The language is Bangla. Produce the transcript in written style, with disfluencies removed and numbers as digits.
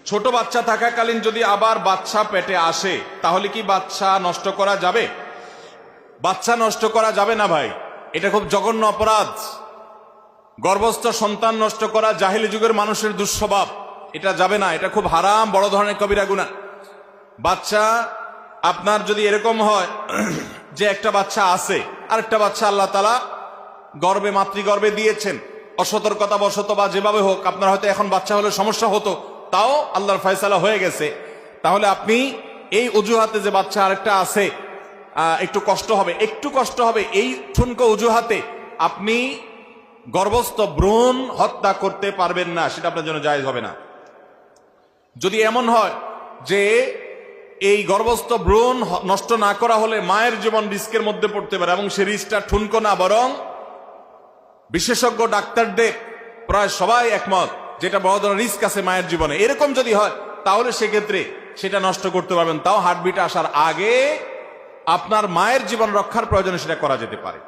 ছোট বাচ্চা থাকাকালীন যদি আবার বাচ্চা পেটে আসে তাহলে কি বাচ্চা নষ্ট করা যাবে? বাচ্চা নষ্ট করা যাবে না ভাই, এটা খুব জঘন্য অপরাধ। গর্ভস্থ সন্তান নষ্ট করা জাহিলি যুগের মানুষের দুঃস্বভাব, এটা যাবে না, এটা খুব হারাম, বড় ধরনের কবিরা গুনাহ। বাচ্চা আপনার যদি এরকম হয় যে একটা বাচ্চা আছে আর একটা বাচ্চা আল্লাহ তাআলা গর্ভে মাতৃগর্ভে দিয়েছেন, অসতর্কতা বশত বা যেভাবে হোক আপনার হয়তো এখন বাচ্চা হলে সমস্যা হতো, তাও আল্লাহর ফয়সালা হয়ে গেছে, তাহলে আপনি এই অজুহাতে যে বাচ্চা আরেকটা আছে একটু কষ্ট হবে এই ঠুনকো অজুহাতে আপনি গর্ভস্থ ভ্রূণ হত্যা করতে পারবেন না, সেটা আপনার জন্য জায়েজ হবে না। যদি এমন হয় যে এই গর্ভস্থ ভ্রূণ নষ্ট না করা হলে মায়ের জীবন রিস্কের মধ্যে পড়তে পারে এবং সে রিস্কটা ঠুনকো না, বরং বিশেষজ্ঞ ডাক্তারদের প্রায় সবাই একমত যেটা বড় ধরনের রিস্ক আছে মায়ের জীবনে, এরকম যদি হয় তাহলে সেক্ষেত্রে সেটা নষ্ট করতে পারবেন, তাও হার্টবিট আসার আগে আপনার মায়ের জীবন রক্ষার প্রয়োজনে সেটা করা যেতে পারে।